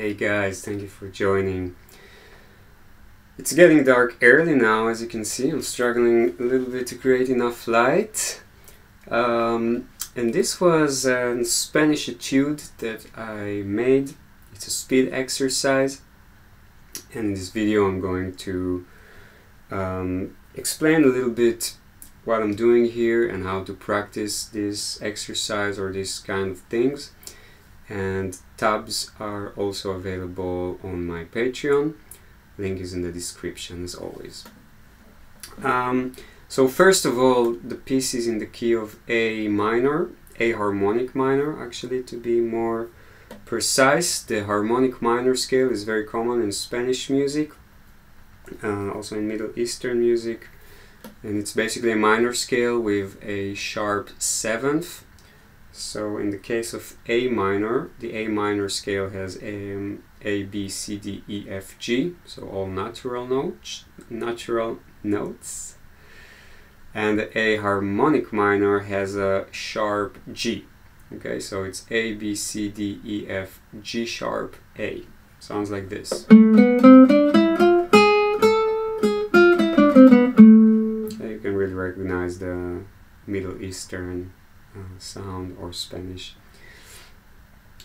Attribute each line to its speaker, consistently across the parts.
Speaker 1: Hey guys, thank you for joining. It's getting dark early now, as you can see. I'm struggling a little bit to create enough light. And this was a Spanish etude that I made. It's a speed exercise. And in this video I'm going to explain a little bit what I'm doing here and how to practice this exercise or these kind of things. And tabs are also available on my Patreon. Link is in the description as always. So first of all, the piece is in the key of A minor, A harmonic minor actually, to be more precise. The harmonic minor scale is very common in Spanish music, also in Middle Eastern music, and it's basically a minor scale with a sharp seventh. So in the case of A minor, the A minor scale has A, B, C, D, E, F, G, so all natural notes. And the A harmonic minor has a sharp G. Okay, so it's A, B, C, D, E, F, G sharp, A. Sounds like this. You can really recognize the Middle Eastern sound or Spanish.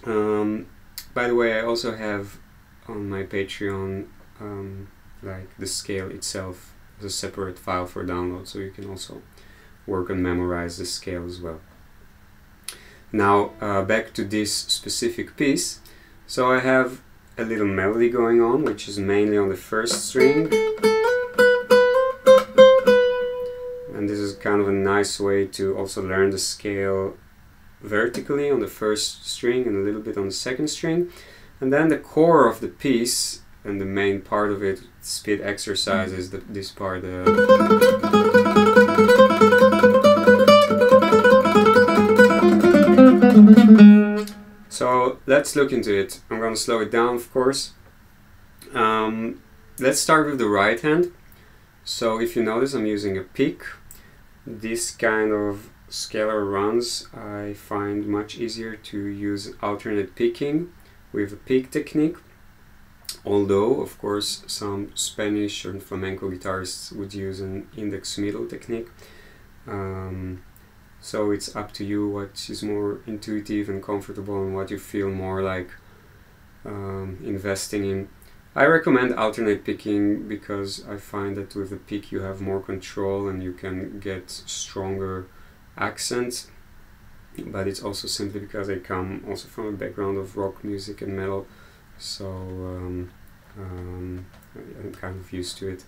Speaker 1: By the way, I also have on my Patreon like the scale itself as a separate file for download, so you can also work and memorize the scale as well. Now back to this specific piece. So I have a little melody going on, which is mainly on the first string. And this is kind of a nice way to also learn the scale vertically on the first string and a little bit on the second string. And then the core of the piece and the main part of it, speed exercise, is this part. So let's look into it. I'm going to slow it down, of course. Let's start with the right hand. So if you notice, I'm using a pick. This kind of scalar runs I find much easier to use alternate picking with a pick technique, although of course some Spanish and flamenco guitarists would use an index middle technique. So it's up to you what is more intuitive and comfortable and what you feel more like investing in. I recommend alternate picking because I find that with the pick you have more control and you can get stronger accents, but it's also simply because I come also from a background of rock music and metal, so I'm kind of used to it.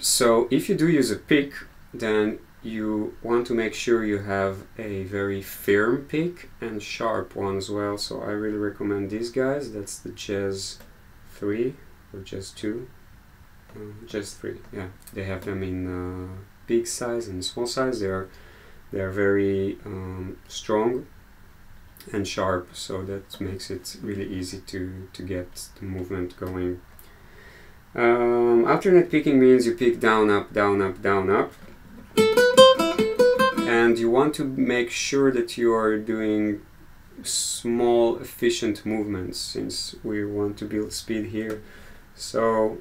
Speaker 1: So if you do use a pick, then you want to make sure you have a very firm pick and sharp one as well. So I really recommend these guys. That's the Jazz 3 or Jazz 2. Jazz 3, yeah. They have them in big size and small size. They are very strong and sharp, so that makes it really easy to get the movement going. Alternate picking means you pick down, up, down, up, down, up. And you want to make sure that you are doing small, efficient movements, since we want to build speed here. So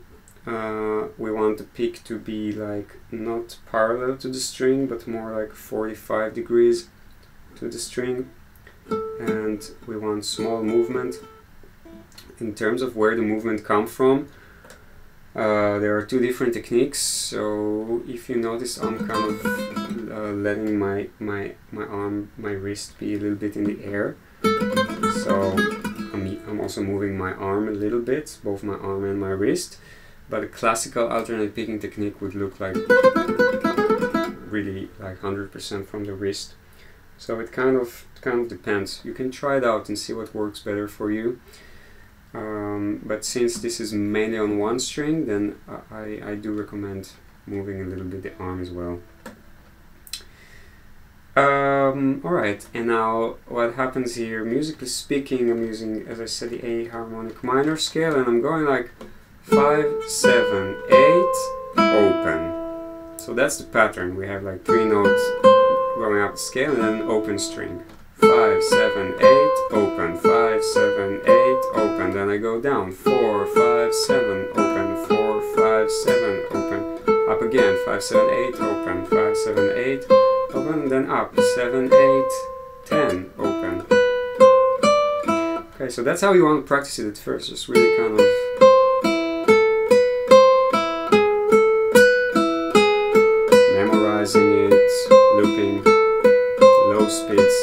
Speaker 1: we want the pick to be like not parallel to the string, but more like 45 degrees to the string. And we want small movement. In terms of where the movement comes from, there are two different techniques. So if you notice, I'm kind of letting my arm, my wrist be a little bit in the air. So I'm also moving my arm a little bit, both my arm and my wrist. But a classical alternate picking technique would look like really like 100% from the wrist. So it kind of depends. You can try it out and see what works better for you. But since this is mainly on one string, then I do recommend moving a little bit the arm as well. Alright, and now what happens here, musically speaking, I'm using, as I said, the A harmonic minor scale, and I'm going like 5, 7, 8, open. So that's the pattern. We have like 3 notes going up the scale and then open string. 5, 7, 8, open. 5, 7, 8, open. Then I go down. 4, 5, 7, open. 4, 5, 7, open. Up again. 5, 7, 8, open. 5, 7, 8, open. And then up. 7, 8, 10, open. Okay, so that's how you want to practice it at first. Just really kind of memorizing it, looping, low speeds.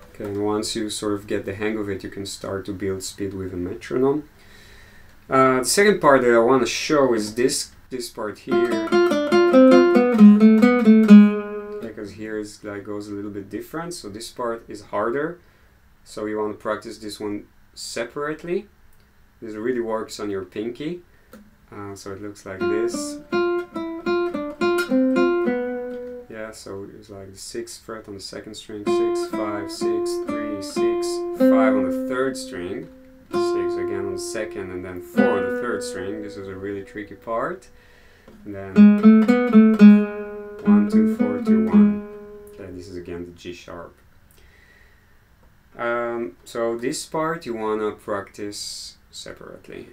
Speaker 1: Okay, and once you sort of get the hang of it, you can start to build speed with a metronome. The second part that I want to show is this part here, because here is like goes a little bit different. So this part is harder. So you want to practice this one separately. This really works on your pinky. So it looks like this. Yeah, so it's like the 6th fret on the 2nd string, 6, 5, 6, 3, 6, 5 on the 3rd string, 6 again on the 2nd, and then 4 on the 3rd string. This is a really tricky part. And then 1, 2, 4, 2, 1. Okay, this is again the G sharp. So this part you want to practice separately.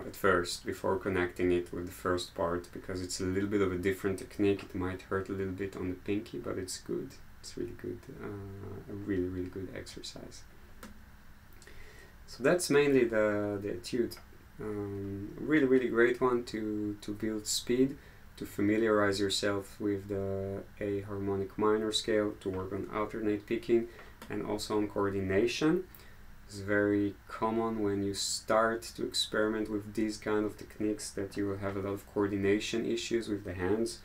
Speaker 1: At first, before connecting it with the first part, because it's a little bit of a different technique. It might hurt a little bit on the pinky, but it's good. It's really good, a really good exercise. So that's mainly the etude. Really great one to build speed, to familiarize yourself with the A harmonic minor scale, to work on alternate picking, and also on coordination. It's very common when you start to experiment with these kind of techniques that you will have a lot of coordination issues with the hands,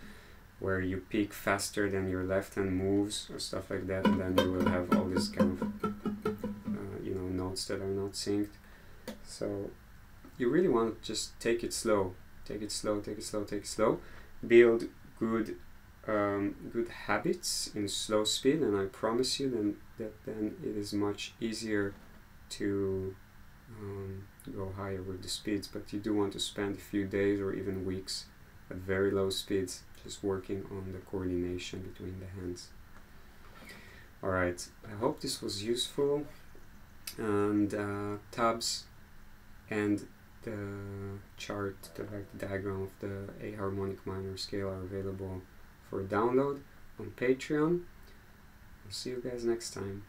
Speaker 1: where you pick faster than your left hand moves or stuff like that, and then you will have all these kind of notes that are not synced. So you really want to just take it slow, take it slow, take it slow, take it slow. Build good habits in slow speed, and I promise you then it is much easier to go higher with the speeds. But you do want to spend a few days or even weeks at very low speeds just working on the coordination between the hands. Alright, I hope this was useful, and tabs and the chart, the diagram of the A harmonic minor scale are available for download on Patreon. I'll see you guys next time.